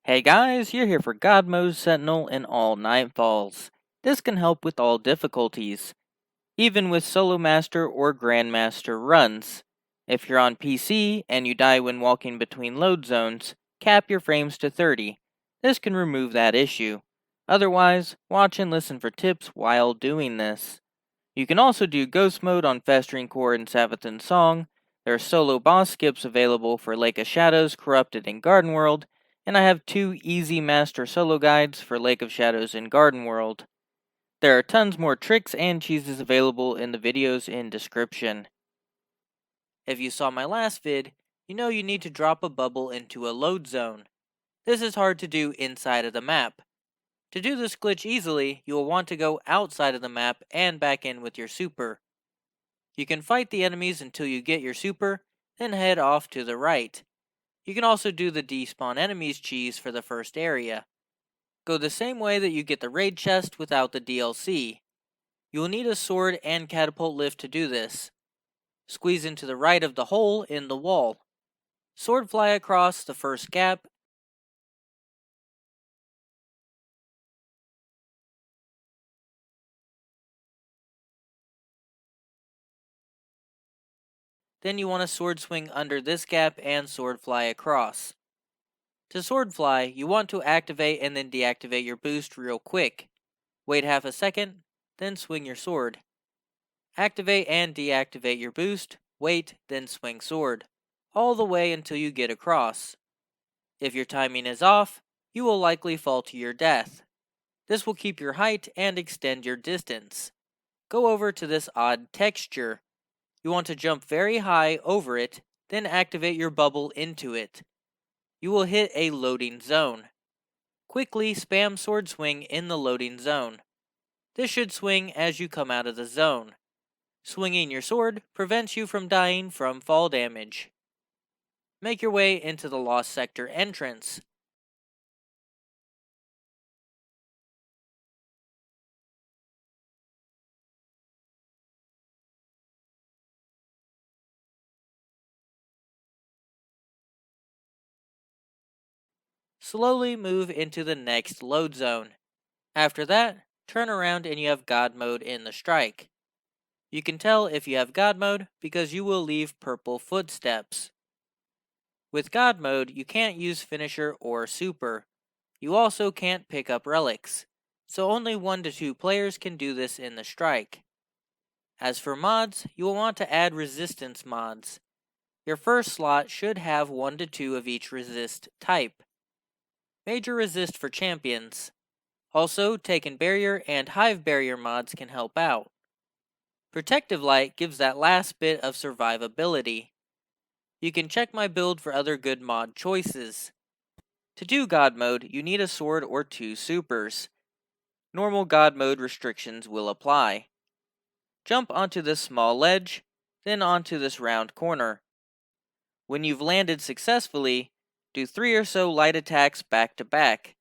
Hey guys, you're here for God Mode Sentinel and all Nightfalls. This can help with all difficulties, even with Solo Master or Grandmaster runs. If you're on PC and you die when walking between load zones, cap your frames to 30. This can remove that issue. Otherwise, watch and listen for tips while doing this. You can also do Ghost Mode on Festering Core and Savathuns Song. There are solo boss skips available for Lake of Shadows, Corrupted, and Garden World, and I have 2 easy master solo guides for Lake of Shadows and Garden World. There are tons more tricks and cheeses available in the videos in description. If you saw my last vid, you know you need to drop a bubble into a load zone. This is hard to do inside of the map. To do this glitch easily, you will want to go outside of the map and back in with your super. You can fight the enemies until you get your super, then head off to the right. You can also do the despawn enemies cheese for the first area. Go the same way that you get the raid chest without the DLC. You will need a sword and catapult lift to do this. Squeeze into the right of the hole in the wall. Sword fly across the first gap. Then you want to sword swing under this gap and sword fly across. To sword fly, you want to activate and then deactivate your boost real quick. Wait half a second, then swing your sword. Activate and deactivate your boost, wait, then swing sword, all the way until you get across. If your timing is off, you will likely fall to your death. This will keep your height and extend your distance. Go over to this odd texture. You want to jump very high over it, then activate your bubble into it. You will hit a loading zone. Quickly spam sword swing in the loading zone. This should swing as you come out of the zone. Swinging your sword prevents you from dying from fall damage. Make your way into the Lost Sector entrance. Slowly move into the next load zone. After that, turn around and you have God mode in the strike. You can tell if you have God mode because you will leave purple footsteps. With God mode, you can't use finisher or super. You also can't pick up relics, so only 1 to 2 players can do this in the strike. As for mods, you will want to add resistance mods. Your first slot should have 1 to 2 of each resist type. Major resist for champions. Also, Taken Barrier and Hive Barrier mods can help out. Protective Light gives that last bit of survivability. You can check my build for other good mod choices. To do God mode, you need a sword or 2 supers. Normal God mode restrictions will apply. Jump onto this small ledge, then onto this round corner. When you've landed successfully, do 3 or so light attacks back to back.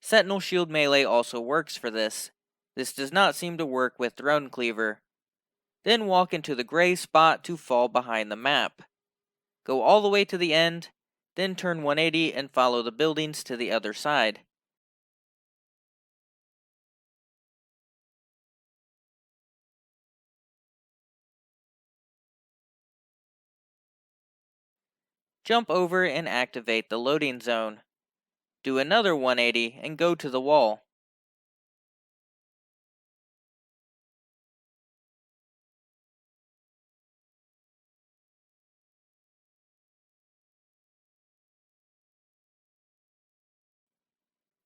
Sentinel Shield Melee also works for this. This does not seem to work with Throne Cleaver. Then walk into the gray spot to fall behind the map. Go all the way to the end, then turn 180 and follow the buildings to the other side. Jump over and activate the loading zone. Do another 180 and go to the wall.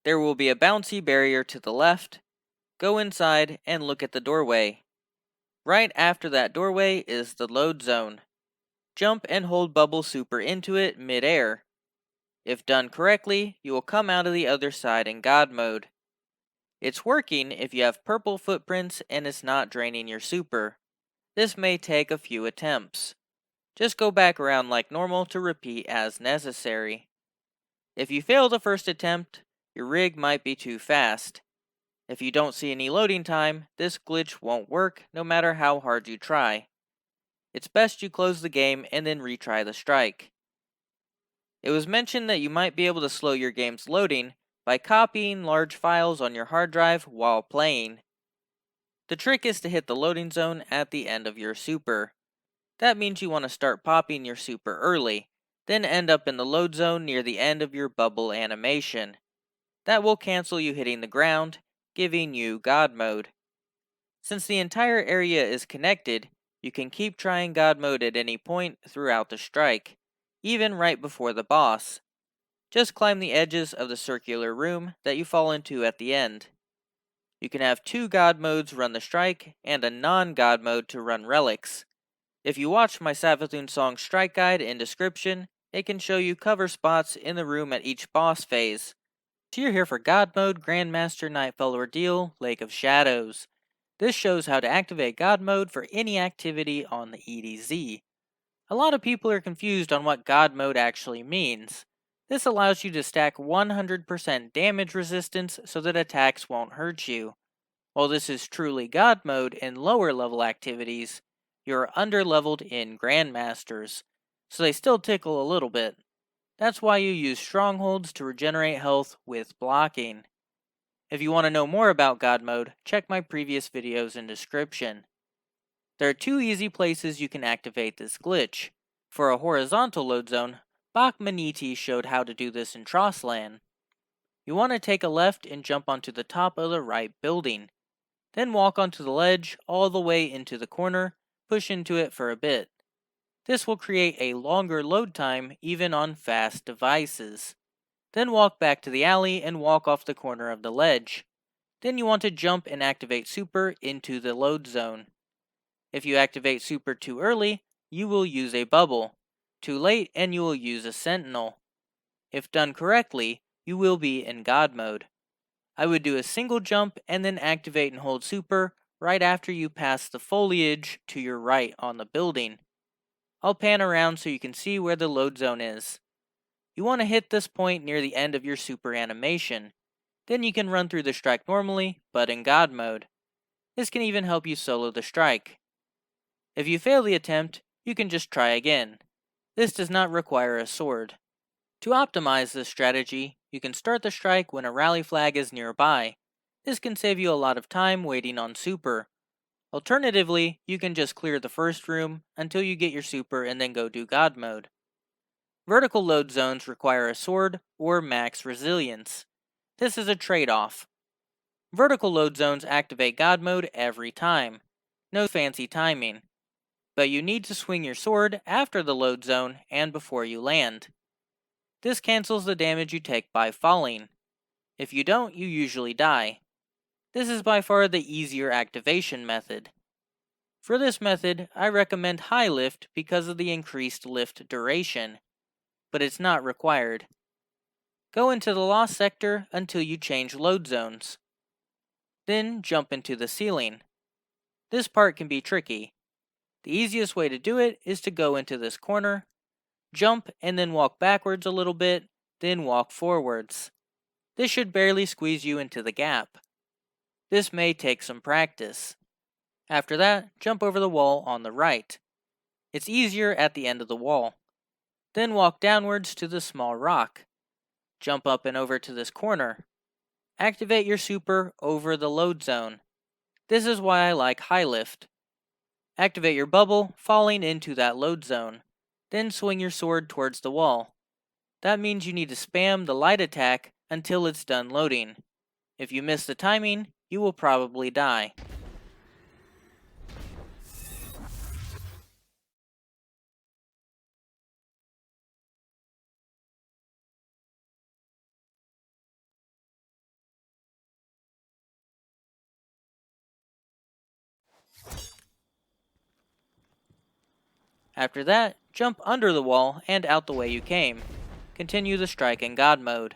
There will be a bouncy barrier to the left. Go inside and look at the doorway. Right after that doorway is the load zone. Jump and hold bubble super into it mid-air. If done correctly, you will come out of the other side in God mode. It's working if you have purple footprints and it's not draining your super. This may take a few attempts. Just go back around like normal to repeat as necessary. If you fail the first attempt, your rig might be too fast. If you don't see any loading time, this glitch won't work no matter how hard you try. It's best you close the game and then retry the strike. It was mentioned that you might be able to slow your game's loading by copying large files on your hard drive while playing. The trick is to hit the loading zone at the end of your super. That means you want to start popping your super early, then end up in the load zone near the end of your bubble animation. That will cancel you hitting the ground, giving you God mode. Since the entire area is connected, you can keep trying God mode at any point throughout the strike, even right before the boss. Just climb the edges of the circular room that you fall into at the end. You can have 2 God modes run the strike, and a non-God mode to run relics. If you watch my Savathuns Song strike guide in description, it can show you cover spots in the room at each boss phase. So you're here for God mode, Grandmaster, Nightfall Ordeal, Lake of Shadows. This shows how to activate God mode for any activity on the EDZ. A lot of people are confused on what God mode actually means. This allows you to stack 100% damage resistance so that attacks won't hurt you. While this is truly God mode in lower level activities, you're underleveled in Grandmasters, so they still tickle a little bit. That's why you use strongholds to regenerate health with blocking. If you want to know more about God mode, check my previous videos in description. There are 2 easy places you can activate this glitch. For a horizontal load zone, Bachmaniti showed how to do this in Trostland. You want to take a left and jump onto the top of the right building. Then walk onto the ledge all the way into the corner, push into it for a bit. This will create a longer load time even on fast devices. Then walk back to the alley and walk off the corner of the ledge. Then you want to jump and activate super into the load zone. If you activate super too early, you will use a bubble. Too late and you will use a Sentinel. If done correctly, you will be in God mode. I would do a single jump and then activate and hold super right after you pass the foliage to your right on the building. I'll pan around so you can see where the load zone is. You want to hit this point near the end of your super animation. Then you can run through the strike normally, but in God mode. This can even help you solo the strike. If you fail the attempt, you can just try again. This does not require a sword. To optimize this strategy, you can start the strike when a rally flag is nearby. This can save you a lot of time waiting on super. Alternatively, you can just clear the first room until you get your super and then go do God mode. Vertical load zones require a sword or max resilience. This is a trade-off. Vertical load zones activate God mode every time. No fancy timing. But you need to swing your sword after the load zone and before you land. This cancels the damage you take by falling. If you don't, you usually die. This is by far the easier activation method. For this method, I recommend high lift because of the increased lift duration, but it's not required. Go into the lost sector until you change load zones. Then jump into the ceiling. This part can be tricky. The easiest way to do it is to go into this corner, jump and then walk backwards a little bit, then walk forwards. This should barely squeeze you into the gap. This may take some practice. After that, jump over the wall on the right. It's easier at the end of the wall. Then walk downwards to the small rock. Jump up and over to this corner. Activate your super over the load zone. This is why I like high lift. Activate your bubble, falling into that load zone. Then swing your sword towards the wall. That means you need to spam the light attack until it's done loading. If you miss the timing, you will probably die. After that, jump under the wall and out the way you came. Continue the strike in God mode.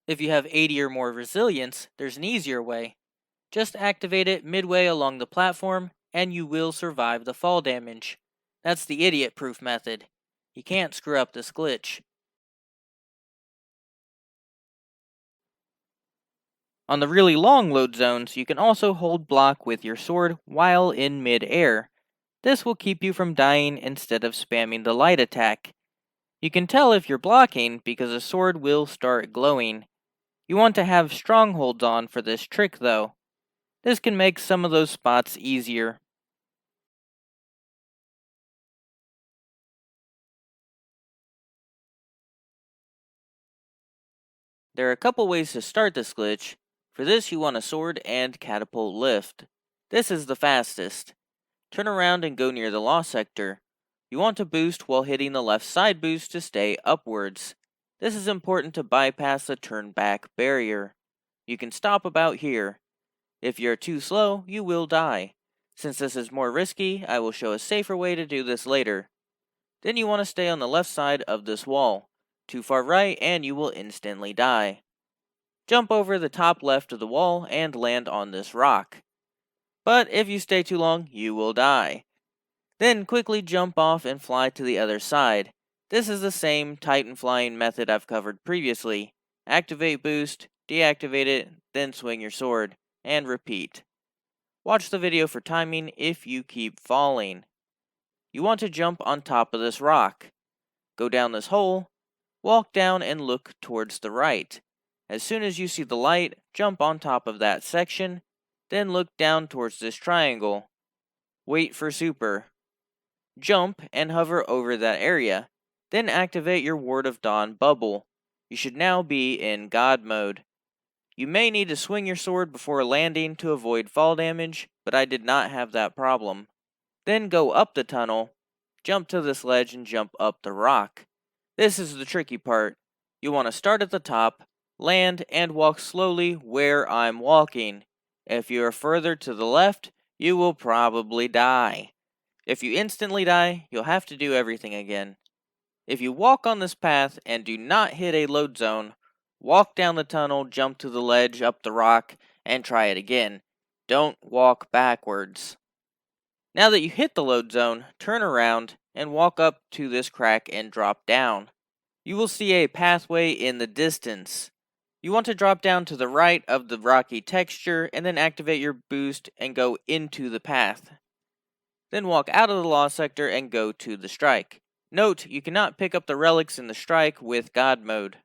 If you have 80 or more resilience, there's an easier way. Just activate it midway along the platform, and you will survive the fall damage. That's the idiot-proof method. You can't screw up this glitch. On the really long load zones, you can also hold block with your sword while in mid-air. This will keep you from dying instead of spamming the light attack. You can tell if you're blocking because the sword will start glowing. You want to have strongholds on for this trick though. This can make some of those spots easier. There are a couple ways to start this glitch. For this you want a sword and catapult lift. This is the fastest. Turn around and go near the lost sector. You want to boost while hitting the left side boost to stay upwards. This is important to bypass the turn back barrier. You can stop about here. If you're too slow, you will die. Since this is more risky, I will show a safer way to do this later. Then you want to stay on the left side of this wall. Too far right and you will instantly die. Jump over the top left of the wall and land on this rock. But if you stay too long, you will die. Then quickly jump off and fly to the other side. This is the same Titan flying method I've covered previously. Activate boost, deactivate it, then swing your sword, and repeat. Watch the video for timing if you keep falling. You want to jump on top of this rock. Go down this hole, walk down and look towards the right. As soon as you see the light, jump on top of that section, then look down towards this triangle. Wait for super. Jump and hover over that area, then activate your Ward of Dawn bubble. You should now be in God mode. You may need to swing your sword before landing to avoid fall damage, but I did not have that problem. Then go up the tunnel, jump to this ledge and jump up the rock. This is the tricky part. You want to start at the top, land, and walk slowly where I'm walking. If you are further to the left, you will probably die. If you instantly die, you'll have to do everything again. If you walk on this path and do not hit a load zone, walk down the tunnel, jump to the ledge, up the rock, and try it again. Don't walk backwards. Now that you hit the load zone, turn around and walk up to this crack and drop down. You will see a pathway in the distance. You want to drop down to the right of the rocky texture and then activate your boost and go into the path. Then walk out of the lost sector and go to the strike. Note, you cannot pick up the relics in the strike with God mode.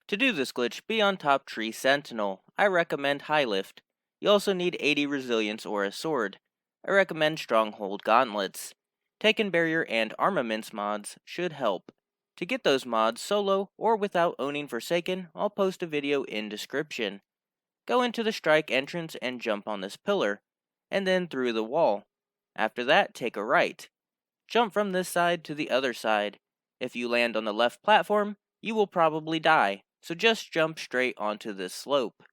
To do this glitch, be on top tree Sentinel. I recommend high lift. You also need 80 resilience or a sword. I recommend stronghold gauntlets. Taken barrier and armaments mods should help. To get those mods solo or without owning Forsaken, I'll post a video in description. Go into the strike entrance and jump on this pillar, and then through the wall. After that, take a right. Jump from this side to the other side. If you land on the left platform, you will probably die, so just jump straight onto this slope.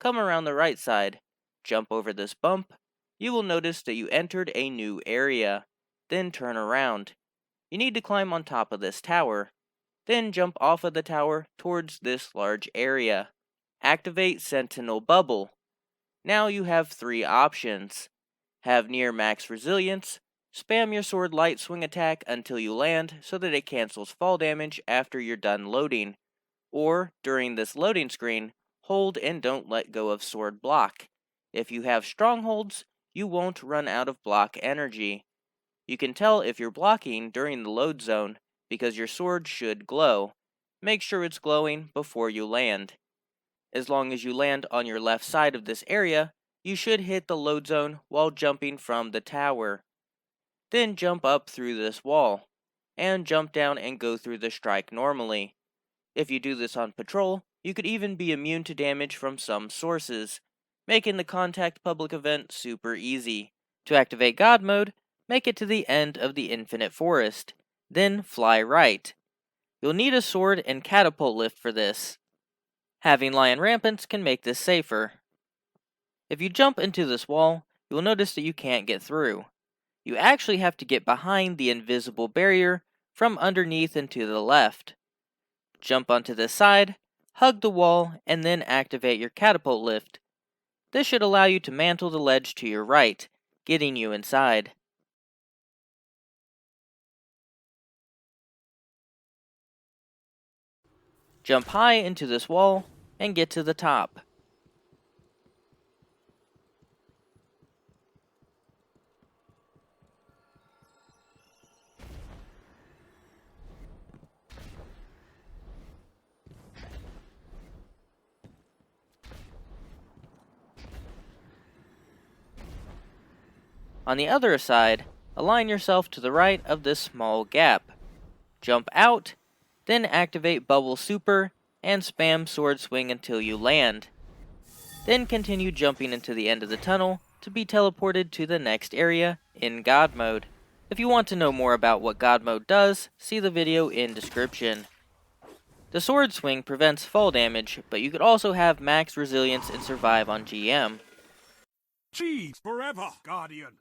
Come around the right side, jump over this bump. You will notice that you entered a new area. Then turn around. You need to climb on top of this tower. Then jump off of the tower towards this large area. Activate Sentinel Bubble. Now you have 3 options. Have near max resilience. Spam your sword light swing attack until you land so that it cancels fall damage after you're done loading. Or, during this loading screen, hold and don't let go of sword block. If you have strongholds, you won't run out of block energy. You can tell if you're blocking during the load zone because your sword should glow. make sure it's glowing before you land. As long as you land on your left side of this area, you should hit the load zone while jumping from the tower. Then jump up through this wall, and jump down and go through the strike normally. If you do this on patrol, you could even be immune to damage from some sources, making the contact public event super easy. To activate God mode, make it to the end of the Infinite Forest, then fly right. You'll need a sword and catapult lift for this. Having lion rampants can make this safer. If you jump into this wall, you will notice that you can't get through. You actually have to get behind the invisible barrier from underneath and to the left. Jump onto this side, hug the wall, and then activate your catapult lift. This should allow you to mantle the ledge to your right, getting you inside. Jump high into this wall and get to the top. On the other side, align yourself to the right of this small gap. Jump out, then activate Bubble Super and spam Sword Swing until you land. Then continue jumping into the end of the tunnel to be teleported to the next area in God Mode. If you want to know more about what God Mode does, see the video in description. The Sword Swing prevents fall damage, but you could also have max resilience and survive on GM. Cheese forever, Guardian!